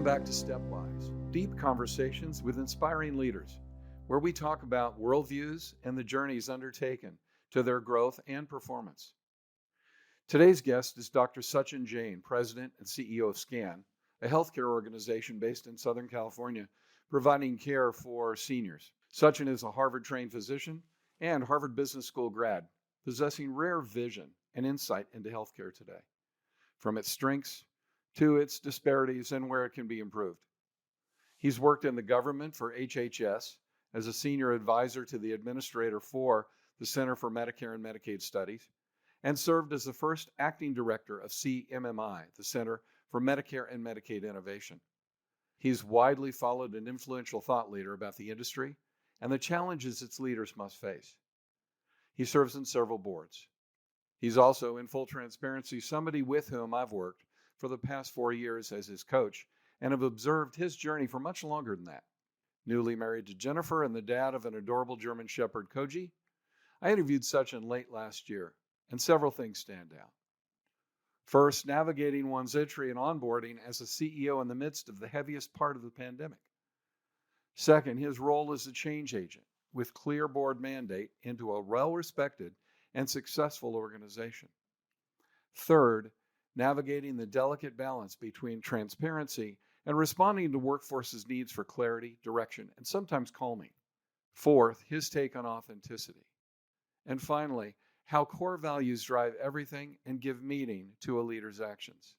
Welcome back to Stepwise, deep conversations with inspiring leaders, where we talk about worldviews and the journeys undertaken to their growth and performance. Today's guest is Dr. Sachin Jain, President and CEO of SCAN, a healthcare organization based in Southern California, providing care for seniors. Sachin is a Harvard-trained physician and Harvard Business School grad, possessing rare vision and insight into healthcare today, from its strengths to its disparities and where it can be improved. He's worked in the government for HHS as a senior advisor to the administrator for the Center for Medicare and Medicaid Studies, and served as the first acting director of CMMI, the Center for Medicare and Medicaid Innovation. He's widely followed an influential thought leader about the industry and the challenges its leaders must face. He serves in several boards. He's also, in full transparency, somebody with whom I've worked for the past 4 years as his coach and have observed his journey for much longer than that. Newly married to Jennifer and the dad of an adorable German Shepherd, Koji, I interviewed Sachin late last year, and several things stand out. First, navigating one's entry and onboarding as a CEO in the midst of the heaviest part of the pandemic. Second, his role as a change agent with clear board mandate into a well-respected and successful organization. Third, navigating the delicate balance between transparency and responding to workforce's needs for clarity, direction, and sometimes calming. Fourth, his take on authenticity. And finally, how core values drive everything and give meaning to a leader's actions.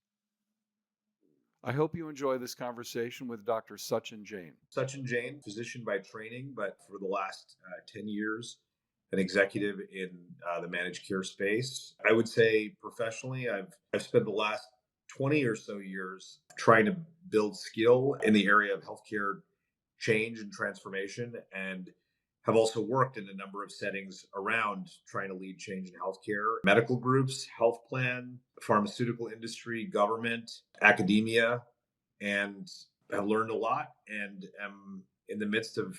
I hope you enjoy this conversation with Dr. Sachin Jain. Sachin Jain, physician by training, but for the last 10 years, an executive in the managed care space. I would say professionally, I've spent the last 20 or so years trying to build skill in the area of healthcare change and transformation, and have also worked in a number of settings around trying to lead change in healthcare, medical groups, health plan, pharmaceutical industry, government, academia, and have learned a lot and am in the midst of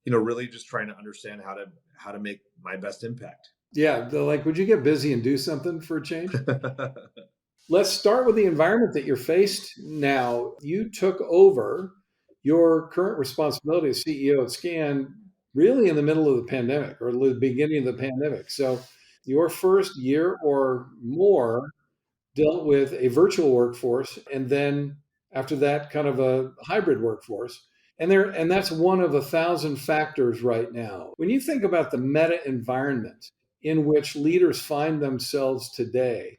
really just trying to understand how to make my best impact. Yeah, would you get busy and do something for a change? Let's start with the environment that you're faced now. You took over your current responsibility as CEO at SCAN really in the middle of the pandemic or the beginning of the pandemic. So your first year or more dealt with a virtual workforce, and then after that, kind of a hybrid workforce. And that's one of 1,000 factors right now. When you think about the meta environment in which leaders find themselves today,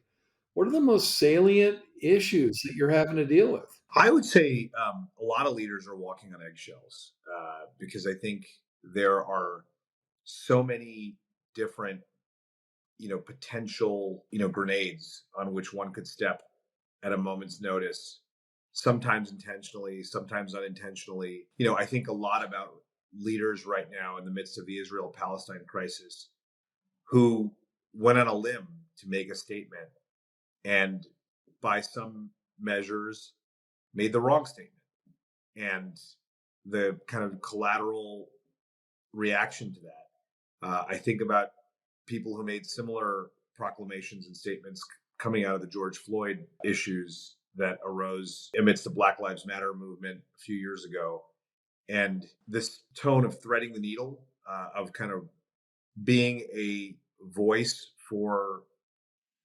what are the most salient issues that you're having to deal with? I would say a lot of leaders are walking on eggshells because I think there are so many different, potential, grenades on which one could step at a moment's notice, sometimes intentionally, sometimes unintentionally. I think a lot about leaders right now in the midst of the Israel-Palestine crisis who went on a limb to make a statement and by some measures made the wrong statement. And the kind of collateral reaction to that. I think about people who made similar proclamations and statements coming out of the George Floyd issues that arose amidst the Black Lives Matter movement a few years ago. And this tone of threading the needle, of kind of being a voice for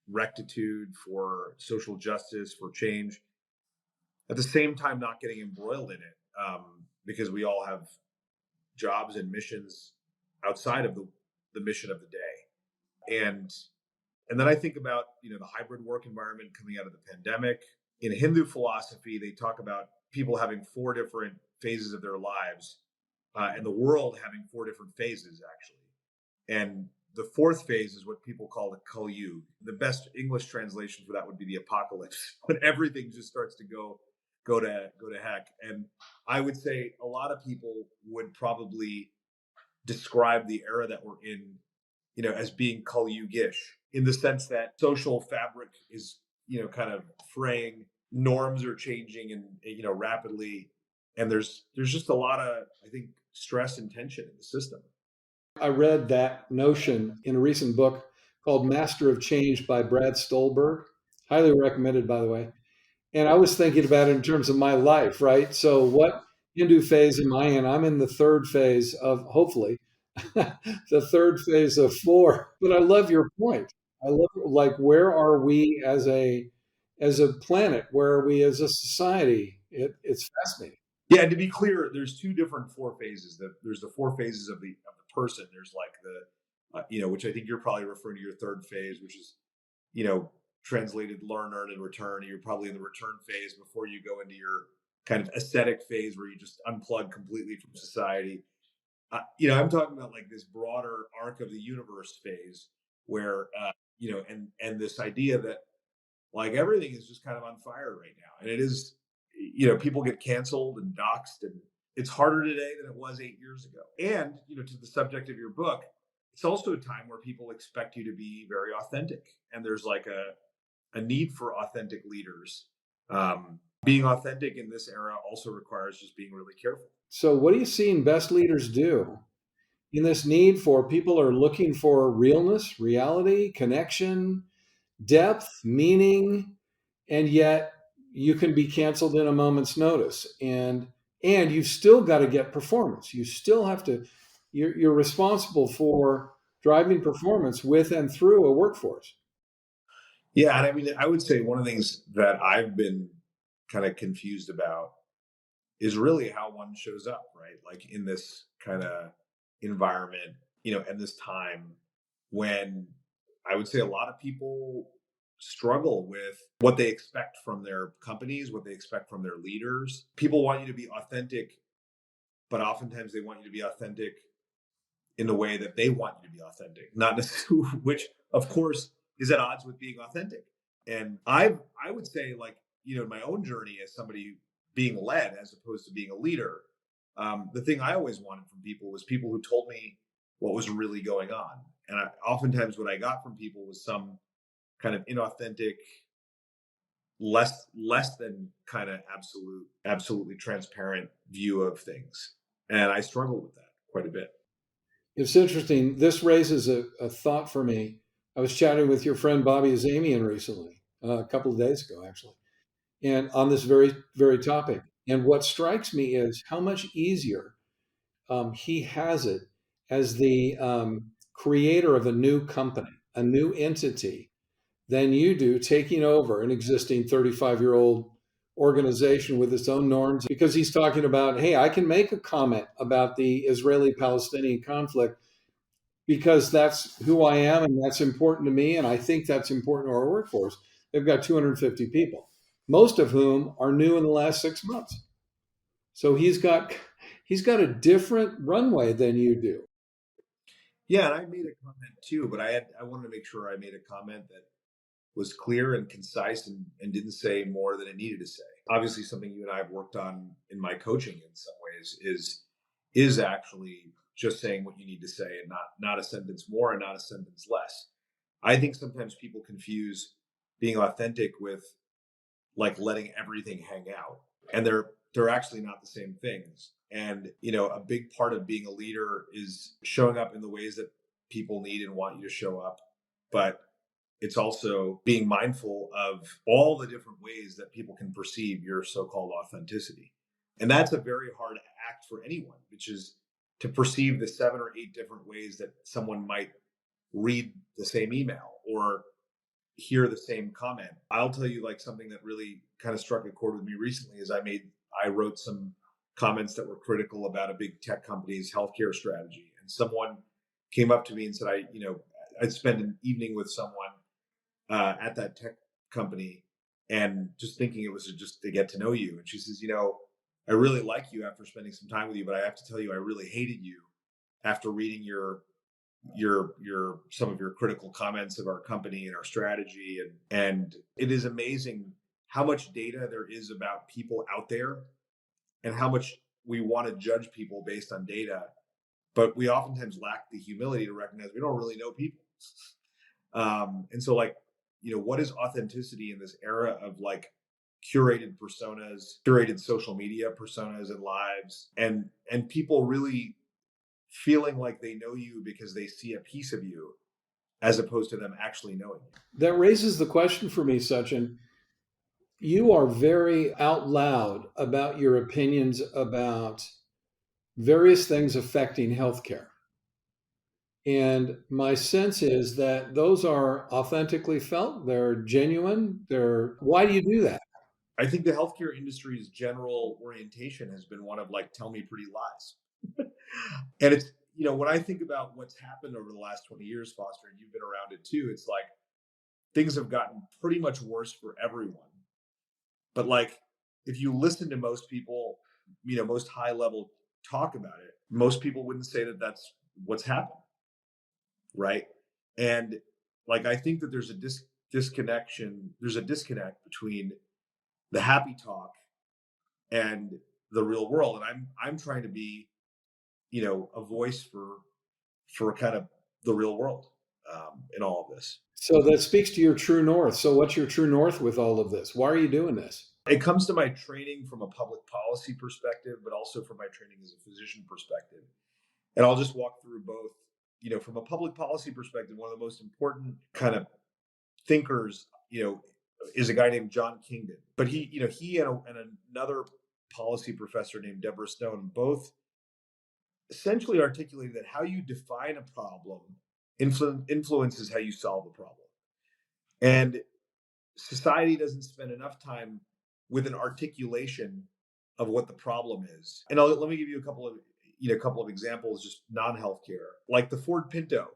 rectitude, for social justice, for change, at the same time not getting embroiled in it, because we all have jobs and missions outside of the mission of the day. And then I think about the hybrid work environment coming out of the pandemic. In Hindu philosophy, they talk about people having 4 different phases of their lives, and the world having 4 different phases actually. And the 4th phase is what people call the Kali Yuga. The best English translation for that would be the apocalypse, when everything just starts to go to heck. And I would say a lot of people would probably describe the era that we're in, as being Kali Yugish, in the sense that social fabric is, kind of fraying, norms are changing and, rapidly. And there's just a lot of, I think, stress and tension in the system. I read that notion in a recent book called Master of Change by Brad Stolberg. Highly recommended, by the way. And I was thinking about it in terms of my life, right? So what Hindu phase am I in? I'm in the third phase of, hopefully, the third phase of four. But I love your point. I love, like, where are we as a planet? Where are we as a society? It's fascinating. Yeah, and to be clear, there's two different four phases. There's the four phases of the person. There's like the which I think you're probably referring to your third phase, which is you know translated learn, earn, and return. You're probably in the return phase before you go into your kind of ascetic phase where you just unplug completely from society. I'm talking about like this broader arc of the universe phase where and this idea that like everything is just kind of on fire right now, and it is people get canceled and doxxed, and it's harder today than it was 8 years ago. And to the subject of your book, it's also a time where people expect you to be very authentic, and there's like a need for authentic leaders. Being authentic in this era also requires just being really careful. So what are you seeing best leaders do in this need for people are looking for realness, reality, connection, depth, meaning, and yet you can be canceled in a moment's notice. And you've still got to get performance. You still have to, you're responsible for driving performance with and through a workforce. Yeah, and I mean, I would say one of the things that I've been kind of confused about is really how one shows up, right? Like in this kind of environment, and this time when I would say a lot of people struggle with what they expect from their companies, what they expect from their leaders. People want you to be authentic, but oftentimes they want you to be authentic in the way that they want you to be authentic, not necessarily, which of course is at odds with being authentic. And I would say, like, in my own journey as somebody being led as opposed to being a leader, the thing I always wanted from people was people who told me what was really going on. And oftentimes what I got from people was some kind of inauthentic, less than kind of absolutely transparent view of things. And I struggled with that quite a bit. It's interesting. This raises a thought for me. I was chatting with your friend Bobby Azamian recently, a couple of days ago, actually, and on this very, very topic. And what strikes me is how much easier he has it as the creator of a new company, a new entity, than you do taking over an existing 35-year-old organization with its own norms. Because he's talking about, hey, I can make a comment about the Israeli Palestinian conflict because that's who I am and that's important to me. And I think that's important to our workforce. They've got 250 people, most of whom are new in the last 6 months. So he's got a different runway than you do. Yeah, and I made a comment too, but I wanted to make sure I made a comment that was clear and concise and didn't say more than it needed to say. Obviously, something you and I have worked on in my coaching in some ways is actually just saying what you need to say and not a sentence more and not a sentence less. I think sometimes people confuse being authentic with like letting everything hang out, and they're actually not the same things. And a big part of being a leader is showing up in the ways that people need and want you to show up, but it's also being mindful of all the different ways that people can perceive your so-called authenticity. And that's a very hard act for anyone, which is to perceive the 7 or 8 different ways that someone might read the same email or hear the same comment. I'll tell you, like, something that really kind of struck a chord with me recently is I wrote some comments that were critical about a big tech company's healthcare strategy. And someone came up to me and said, I'd spend an evening with someone at that tech company and just thinking it was just to get to know you. And she says, I really like you after spending some time with you, but I have to tell you, I really hated you after reading your some of your critical comments of our company and our strategy. And it is amazing how much data there is about people out there and how much we want to judge people based on data, but we oftentimes lack the humility to recognize we don't really know people. And so, like, what is authenticity in this era of like curated personas, curated social media personas and lives, and people really feeling like they know you because they see a piece of you as opposed to them actually knowing you. That raises the question for me, Sachin. You are very out loud about your opinions about various things affecting healthcare. And my sense is that those are authentically felt, they're genuine. Why do you do that? I think the healthcare industry's general orientation has been one of like, tell me pretty lies. And it's, when I think about what's happened over the last 20 years, Foster, and you've been around it too, it's like things have gotten pretty much worse for everyone. But like, if you listen to most people, most high level talk about it, most people wouldn't say that that's what's happened. Right. And like, I think that there's a disconnect between the happy talk and the real world. And I'm trying to be, a voice for kind of the real world in all of this. So that speaks to your true north. So what's your true north with all of this? Why are you doing this? It comes to my training from a public policy perspective, but also from my training as a physician perspective. And I'll just walk through both. From a public policy perspective, one of the most important kind of thinkers, is a guy named John Kingdon. But he and another policy professor named Deborah Stone both essentially articulated that how you define a problem influences how you solve a problem. And society doesn't spend enough time with an articulation of what the problem is. And let me give you a couple of examples, just non-healthcare. Like the Ford Pinto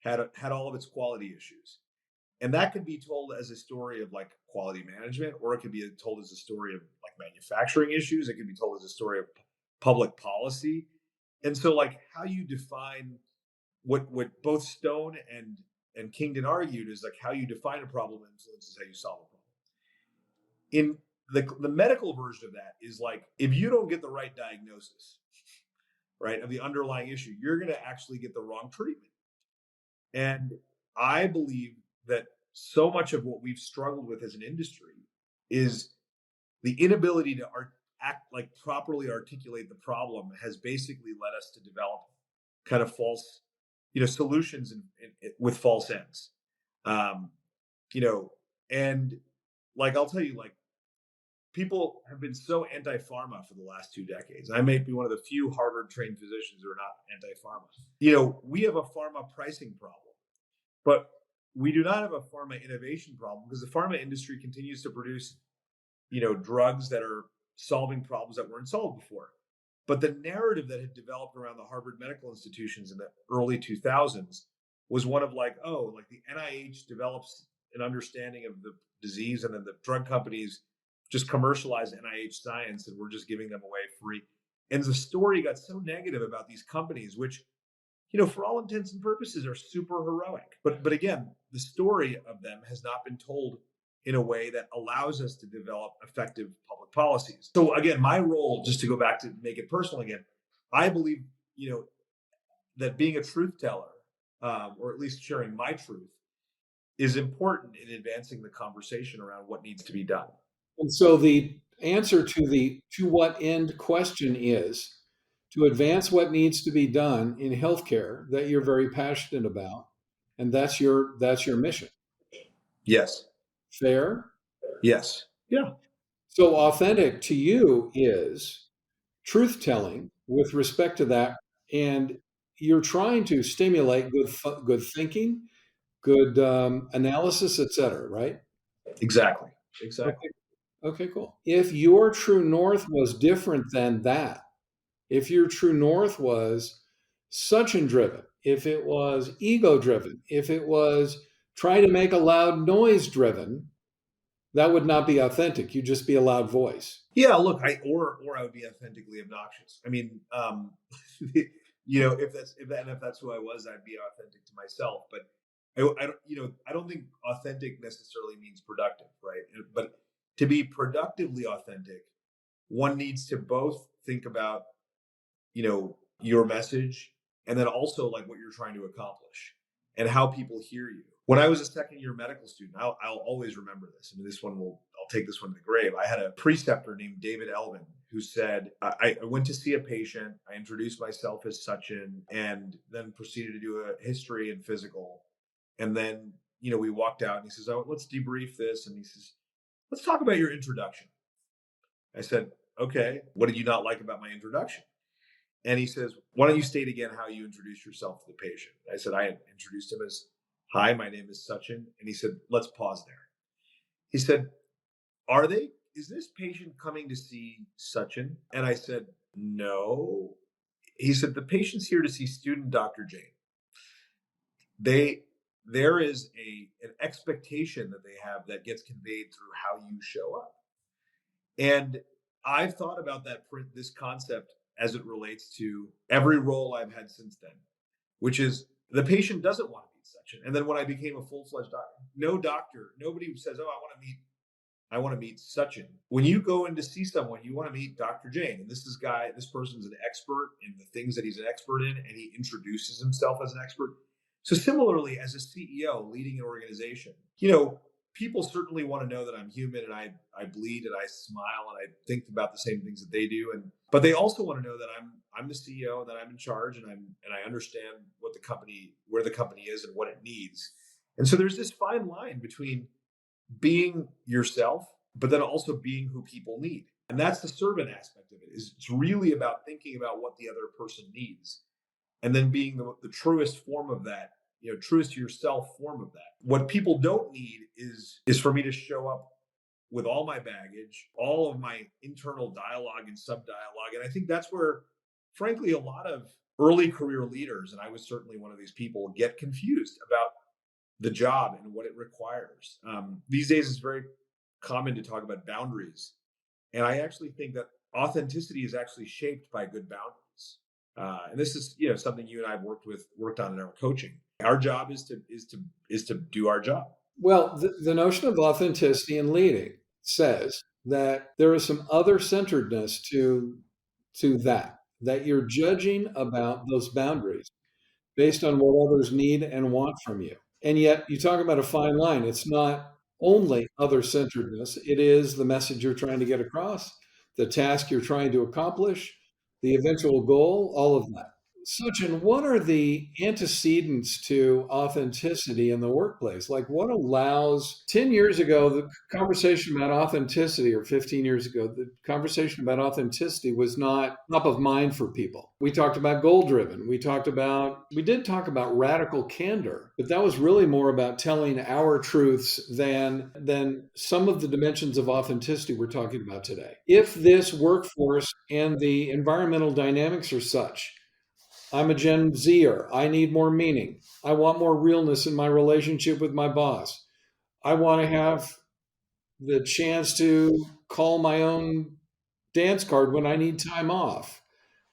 had all of its quality issues. And that could be told as a story of like quality management, or it could be told as a story of like manufacturing issues. It could be told as a story of public policy. And so like how you define what both Stone and Kingdon argued is like how you define a problem influences how you solve a problem. In the medical version of that is like, if you don't get the right diagnosis, right, of the underlying issue, you're going to actually get the wrong treatment. And I believe that so much of what we've struggled with as an industry is the inability to properly articulate the problem has basically led us to develop kind of false, solutions with false ends. And like, I'll tell you, like, people have been so anti-pharma for the last 2 decades. I may be one of the few Harvard-trained physicians who are not anti-pharma. We have a pharma pricing problem, but we do not have a pharma innovation problem because the pharma industry continues to produce, drugs that are solving problems that weren't solved before. But the narrative that had developed around the Harvard medical institutions in the early 2000s was one of like, oh, like the NIH develops an understanding of the disease, and then the drug companies just commercialize NIH science, and we're just giving them away free. And the story got so negative about these companies, which, for all intents and purposes, are super heroic. But again, the story of them has not been told in a way that allows us to develop effective public policies. So again, my role, just to go back to make it personal again, I believe, that being a truth teller, or at least sharing my truth, is important in advancing the conversation around what needs to be done. And so the answer to the to what end question is to advance what needs to be done in healthcare that you're very passionate about, and that's your mission. Yes. Fair? Yes. Yeah. So authentic to you is truth telling with respect to that, and you're trying to stimulate good thinking, good analysis, etc. Right? Exactly. Okay. Okay. Cool. If your true north was different than that, if your true north was Sachin driven, if it was ego driven, if it was try to make a loud noise driven, that would not be authentic. You'd just be a loud voice. Yeah, look, or I would be authentically obnoxious. I mean, if that's who I was, I'd be authentic to myself. But I don't think authentic necessarily means productive, right? But to be productively authentic, one needs to both think about, your message, and then also like what you're trying to accomplish and how people hear you. When I was a second year medical student, I'll always remember this. I mean, I'll take this one to the grave. I had a preceptor named David Elvin who said, I went to see a patient. I introduced myself as Sachin, and then proceeded to do a history and physical. And then, we walked out, and he says, oh, let's debrief this. And he says, let's talk about your introduction. I said, okay, what did you not like about my introduction? And he says, why don't you state again how you introduced yourself to the patient? I said, I had introduced him as, hi, my name is Sachin. And he said, let's pause there. He said, is this patient coming to see Sachin? And I said, no. He said, the patient's here to see student Dr. Jain. There is an expectation that they have that gets conveyed through how you show up. And I've thought about this concept as it relates to every role I've had since then, which is the patient doesn't want to meet Sachin. And then when I became a full-fledged doctor, nobody says, oh, I want to meet Sachin. When you go in to see someone, you want to meet Dr. Jain. And this person's an expert in the things that he's an expert in, and he introduces himself as an expert. So similarly, as a CEO leading an organization, people certainly want to know that I'm human and I bleed and I smile and I think about the same things that they do. But they also want to know that I'm the CEO, that I'm in charge, and I understand where the company is and what it needs. And so there's this fine line between being yourself, but then also being who people need. And that's the servant aspect of it. It's really about thinking about what the other person needs, and then being the truest form of that, truest to yourself form of that. What people don't need is for me to show up with all my baggage, all of my internal dialogue and sub-dialogue. And I think that's where, frankly, a lot of early career leaders, and I was certainly one of these people, get confused about the job and what it requires. These days, it's very common to talk about boundaries. And I actually think that authenticity is actually shaped by good boundaries. And this is, something you and I have worked on in our coaching. Our job is to do our job. Well, the notion of authenticity in leading says that there is some other-centeredness to that you're judging about those boundaries based on what others need and want from you. And yet you talk about a fine line. It's not only other-centeredness, it is the message you're trying to get across, the task you're trying to accomplish, the eventual goal, all of that. Sachin, what are the antecedents to authenticity in the workplace? Like what allows 10 years ago, the conversation about authenticity, or 15 years ago, the conversation about authenticity was not top of mind for people. We talked about goal driven. We did talk about radical candor, but that was really more about telling our truths than some of the dimensions of authenticity we're talking about today. If this workforce and the environmental dynamics are such, I'm a Gen Zer. I need more meaning. I want more realness in my relationship with my boss. I want to have the chance to call my own dance card when I need time off.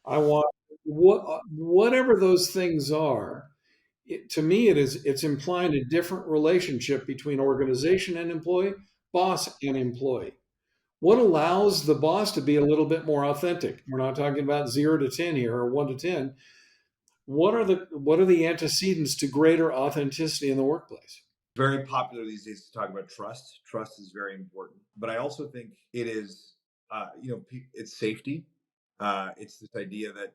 I want whatever those things are. To me, it's implying a different relationship between organization and employee, boss and employee. What allows the boss to be a little bit more authentic? We're not talking about 0 to 10 here, or 1 to 10. What are the antecedents to greater authenticity in the workplace? Very popular these days to talk about trust. Trust is very important, but I also think it is, it's safety. It's this idea that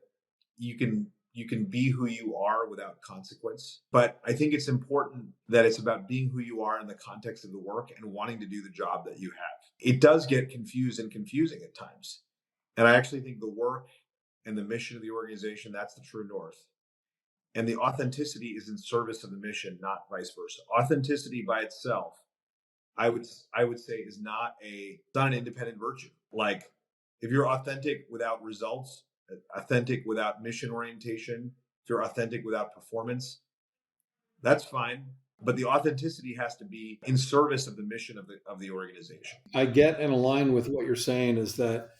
you can be who you are without consequence. But I think it's important that it's about being who you are in the context of the work and wanting to do the job that you have. It does get confused and confusing at times, and I actually think the work and the mission of the organization, that's the true north. And the authenticity is in service of the mission, not vice versa. Authenticity by itself, I would say, is not an independent virtue. Like if you're authentic without results, authentic without mission orientation, if you're authentic without performance, that's fine. But the authenticity has to be in service of the mission of the organization. I get and align with what you're saying is that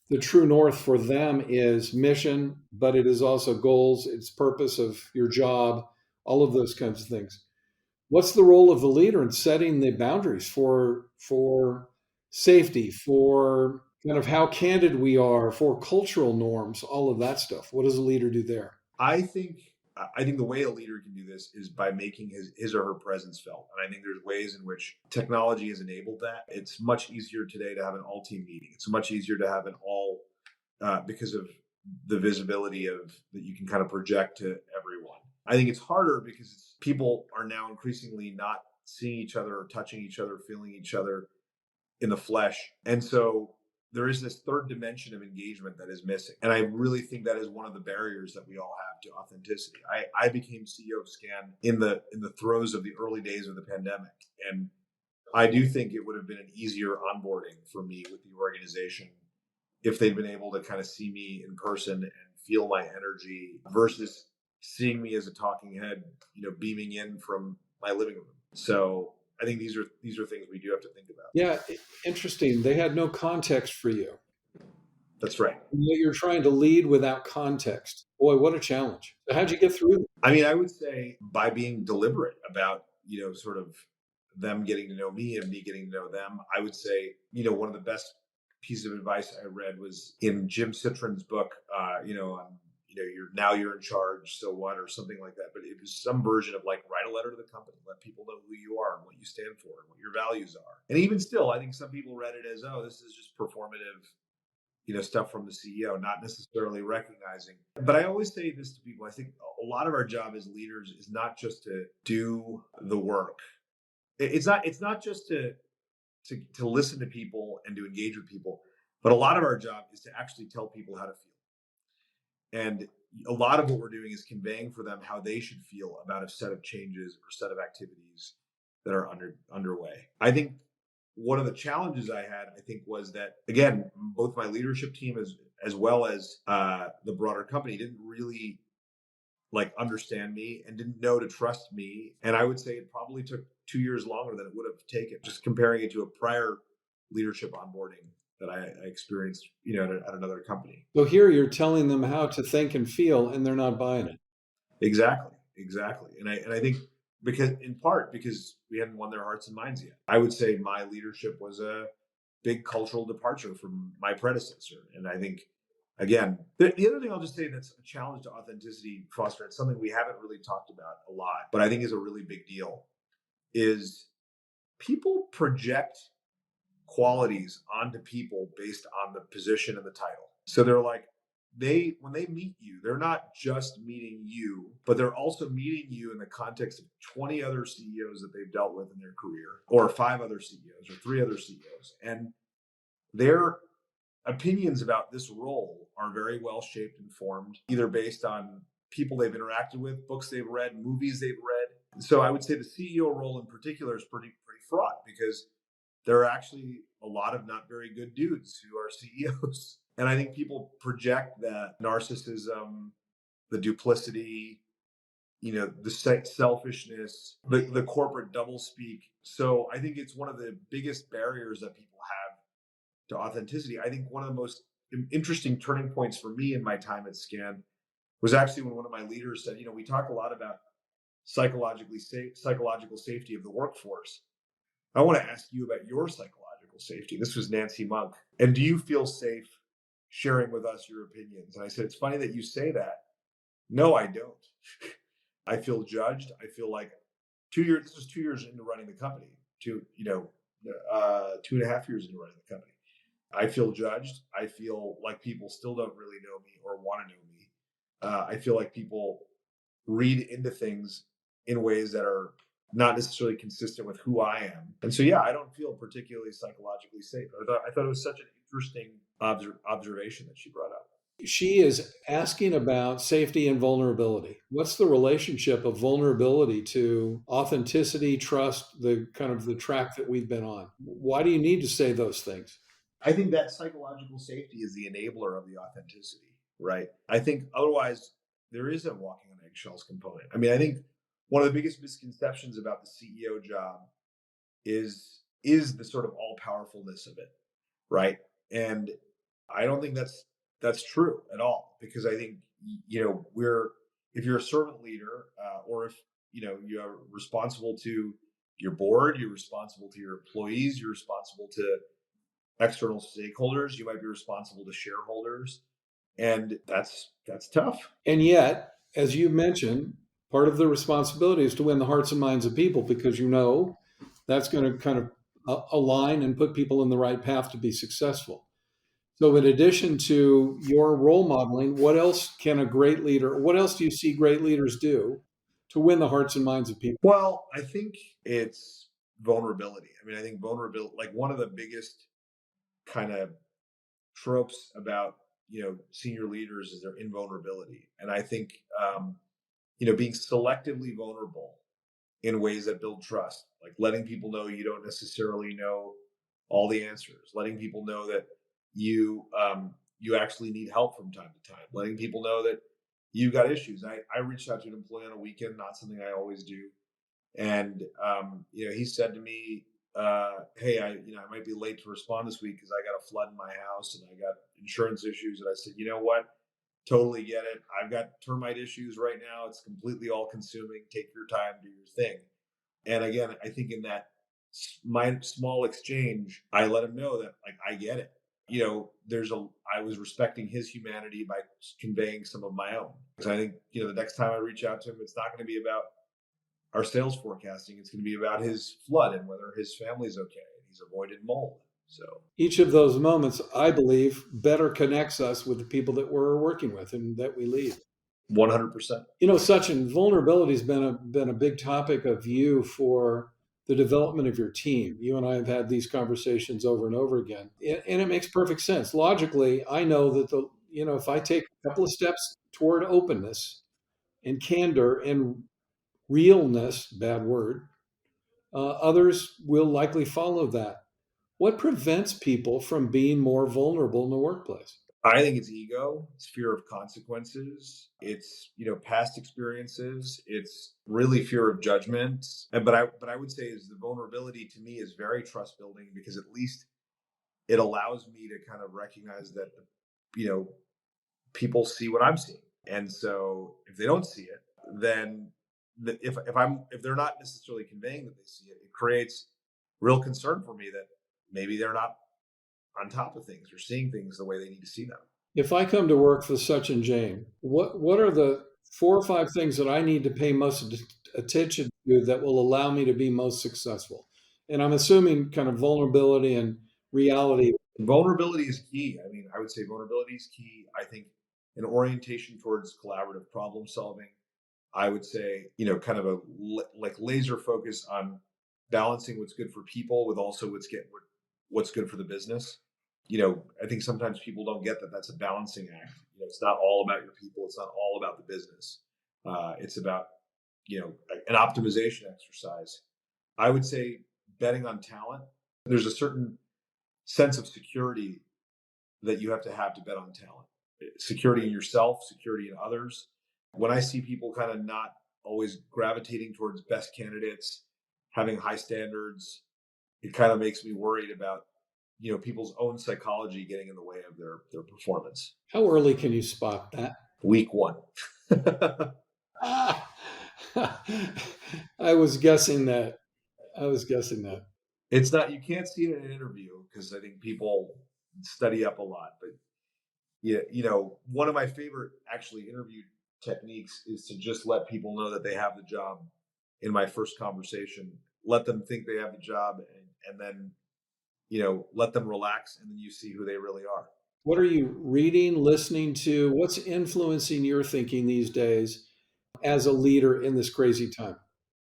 the true north for them is mission, but it is also goals, it's purpose of your job, all of those kinds of things. What's the role of the leader in setting the boundaries for safety, for kind of how candid we are, for cultural norms, all of that stuff? What does a leader do there? I think the way a leader can do this is by making his or her presence felt. And I think there's ways in which technology has enabled that. It's much easier today to have an all team meeting. It's much easier to have an all because of the visibility of that you can kind of project to everyone. I think it's harder because people are now increasingly not seeing each other or touching each other, feeling each other in the flesh. And so there is this third dimension of engagement that is missing. And I really think that is one of the barriers that we all have to authenticity. I became CEO of Scan in the throes of the early days of the pandemic. And I do think it would have been an easier onboarding for me with the organization if they'd been able to kind of see me in person and feel my energy versus seeing me as a talking head, beaming in from my living room. So I think these are things we do have to think about. Yeah, interesting. They had no context for you. That's right. You're trying to lead without context. Boy, what a challenge. So how'd you get through that? I mean, I would say by being deliberate about, sort of them getting to know me and me getting to know them. I would say, one of the best pieces of advice I read was in Jim Citron's book, on, you're in charge, so what, or something like that. But it was some version of like, write a letter to the company, let people know who you are and what you stand for and what your values are. And even still, I think some people read it as, oh, this is just performative, stuff from the CEO, not necessarily recognizing. But I always say this to people. I think a lot of our job as leaders is not just to do the work. It's not just to listen to people and to engage with people, but a lot of our job is to actually tell people how to feel. And a lot of what we're doing is conveying for them how they should feel about a set of changes or set of activities that are underway. I think one of the challenges I had, I think, was that, again, both my leadership team as well as the broader company didn't really understand me and didn't know to trust me. And I would say it probably took 2 years longer than it would have taken, just comparing it to a prior leadership onboarding that I experienced, at another company. So here you're telling them how to think and feel, and they're not buying it. Exactly. And I think in part because we hadn't won their hearts and minds yet. I would say my leadership was a big cultural departure from my predecessor. And I think, again, the other thing I'll just say that's a challenge to authenticity, Foster, it's something we haven't really talked about a lot, but I think is a really big deal, is people project qualities onto people based on the position and the title. So they're like, when they meet you, they're not just meeting you, but they're also meeting you in the context of 20 other CEOs that they've dealt with in their career, or 5 other CEOs, or 3 other CEOs. And their opinions about this role are very well shaped and formed, either based on people they've interacted with, books they've read, movies they've read. So I would say the CEO role in particular is pretty fraught, because there are actually a lot of not very good dudes who are CEOs. And I think people project that narcissism, the duplicity, the selfishness, the corporate doublespeak. So I think it's one of the biggest barriers that people have to authenticity. I think one of the most interesting turning points for me in my time at Scan was actually when one of my leaders said, we talk a lot about psychological safety of the workforce. I want to ask you about your psychological safety. This was Nancy Monk. And do you feel safe sharing with us your opinions? And I said, it's funny that you say that. No, I don't. I feel judged. I feel like this was 2 years into running the company, 2.5 years into running the company. I feel judged. I feel like people still don't really know me or want to know me. I feel like people read into things in ways that are not necessarily consistent with who I am. And so, I don't feel particularly psychologically safe. I thought it was such an interesting observation that she brought up. She is asking about safety and vulnerability. What's the relationship of vulnerability to authenticity, trust, the kind of the track that we've been on? Why do you need to say those things? I think that psychological safety is the enabler of the authenticity, right? I think otherwise there is a walking on eggshells component. I mean, I think one of the biggest misconceptions about the CEO job is the sort of all powerfulness of it, right? And I don't think that's true at all, because I think if you're a servant leader, or if you're responsible to your board, you're responsible to your employees, you're responsible to external stakeholders, you might be responsible to shareholders, and that's tough. And yet, as you mentioned, part of the responsibility is to win the hearts and minds of people, because that's going to kind of align and put people in the right path to be successful. So in addition to your role modeling, what else do you see great leaders do to win the hearts and minds of people? Well, I think it's vulnerability. I mean, I think vulnerability, like one of the biggest kind of tropes about senior leaders is their invulnerability, and I think being selectively vulnerable in ways that build trust, like letting people know you don't necessarily know all the answers, letting people know that you actually need help from time to time, letting people know that you got issues. I reached out to an employee on a weekend, not something I always do, and he said to me, "Hey, I might be late to respond this week because I got a flood in my house and I got insurance issues." And I said, "You know what? Totally get it. I've got termite issues right now. It's completely all consuming. Take your time, do your thing." And again, I think in that my small exchange, I let him know that like I get it. I was respecting his humanity by conveying some of my own. Because I think the next time I reach out to him, it's not going to be about our sales forecasting. It's going to be about his flood and whether his family's okay and he's avoided mold. So Each of those moments, I believe, better connects us with the people that we're working with and that we lead. 100%. Sachin, vulnerability has been a big topic of you for the development of your team. You and I have had these conversations over and over again, and it makes perfect sense. Logically, I know that if I take a couple of steps toward openness and candor and realness, bad word, others will likely follow that. What prevents people from being more vulnerable in the workplace? I think it's ego, it's fear of consequences, it's past experiences, it's really fear of judgment. And but I would say is the vulnerability to me is very trust building because at least it allows me to kind of recognize that people see what I'm seeing. And so if they don't see it, then if they're not necessarily conveying that they see it, it creates real concern for me that maybe they're not on top of things or seeing things the way they need to see them. If I come to work for Sachin Jain, what are the 4 or 5 things that I need to pay most attention to that will allow me to be most successful? And I'm assuming kind of vulnerability and reality. Vulnerability is key. I mean, I would say vulnerability is key. I think an orientation towards collaborative problem solving. I would say, kind of a like laser focus on balancing what's good for people with also what's good for the business. I think sometimes people don't get that that's a balancing act. It's not all about your people. It's not all about the business. It's about an optimization exercise. I would say betting on talent. There's a certain sense of security that you have to bet on talent. Security in yourself, security in others. When I see people kind of not always gravitating towards best candidates, having high standards, it kind of makes me worried about people's own psychology getting in the way of their performance. How early can you spot that? Week one. Ah, I was guessing that. I was guessing that. It's not, you can't see it in an interview because I think people study up a lot, but yeah, one of my favorite actually interview techniques is to just let people know that they have the job in my first conversation. Let them think they have the job, and then let them relax, and then you see who they really are. What are you reading, listening to? What's influencing your thinking these days as a leader in this crazy time?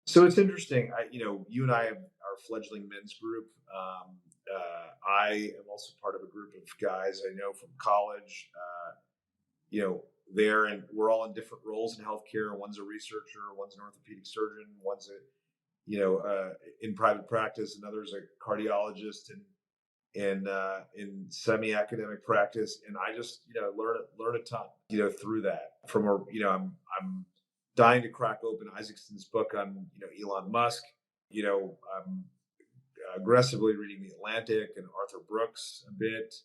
So it's interesting. You and I have our fledgling men's group. I am also part of a group of guys I know from college. There, and we're all in different roles in healthcare. One's a researcher, one's an orthopedic surgeon, one's in private practice, another's a cardiologist, and in semi-academic practice. And I just learn a ton through that. I'm dying to crack open Isaacson's book on Elon Musk. I'm aggressively reading The Atlantic and Arthur Brooks a bit.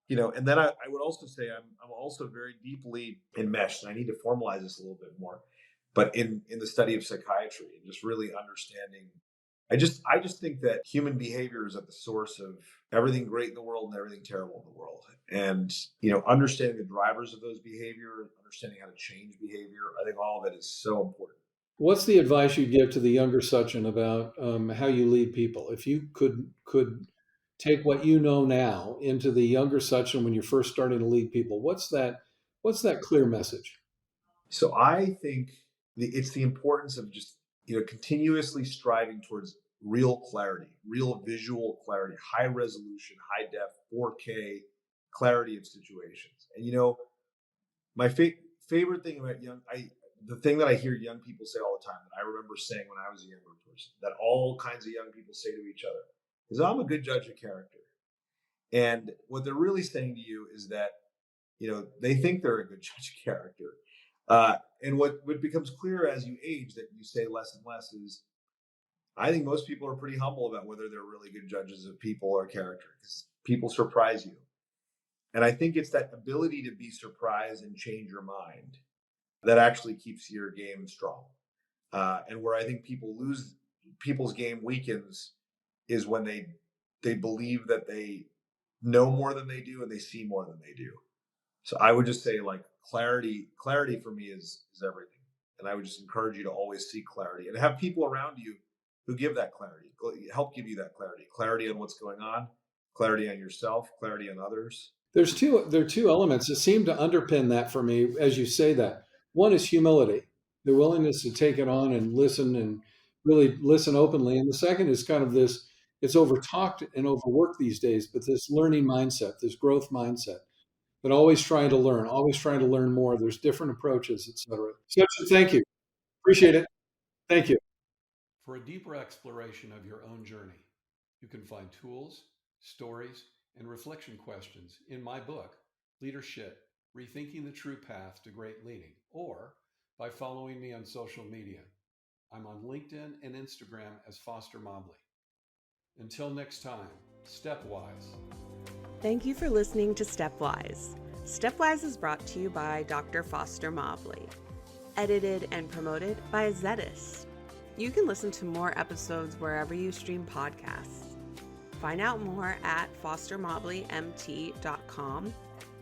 And then I would also say I'm also very deeply enmeshed, and I need to formalize this a little bit more, but in the study of psychiatry and just really understanding. I just think that human behavior is at the source of everything great in the world and everything terrible in the world. And understanding the drivers of those behavior, understanding how to change behavior, I think all of it is so important. What's the advice you'd give to the younger Sachin about how you lead people? If you could take what you know now into the younger Sachin when you're first starting to lead people, what's that clear message? So I think it's the importance of just continuously striving towards real clarity, real visual clarity, high resolution, high def, 4K clarity of situations. And my favorite thing about the thing that I hear young people say all the time, that I remember saying when I was a younger person, that all kinds of young people say to each other, is I'm a good judge of character. And what they're really saying to you is that, they think they're a good judge of character. And what becomes clear as you age, that you say less and less, is I think most people are pretty humble about whether they're really good judges of people or character, because people surprise you. And I think it's that ability to be surprised and change your mind that actually keeps your game strong. And where I think people's game weakens is when they believe that they know more than they do and they see more than they do. So I would just say, like, clarity for me is everything. And I would just encourage you to always seek clarity and have people around you who give that clarity, help give you that clarity on what's going on, clarity on yourself, clarity on others. There are two elements that seem to underpin that for me as you say that. One is humility, the willingness to take it on and really listen openly. And the second is kind of this, it's overtalked and overworked these days, but this learning mindset, this growth mindset, but always trying to learn, always trying to learn more. There's different approaches, et cetera. So thank you. Appreciate it. Thank you. For a deeper exploration of your own journey, you can find tools, stories, and reflection questions in my book, Leadership: Rethinking the True Path to Great Leading, or by following me on social media. I'm on LinkedIn and Instagram as Foster Mobley. Until next time, Stepwise. Thank you for listening to Stepwise. Stepwise is brought to you by Dr. Foster Mobley. Edited and promoted by Zetis. You can listen to more episodes wherever you stream podcasts. Find out more at fostermobleymt.com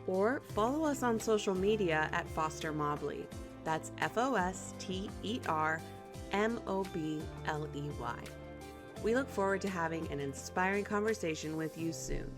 or follow us on social media at Foster Mobley. That's FOSTERMOBLEY. We look forward to having an inspiring conversation with you soon.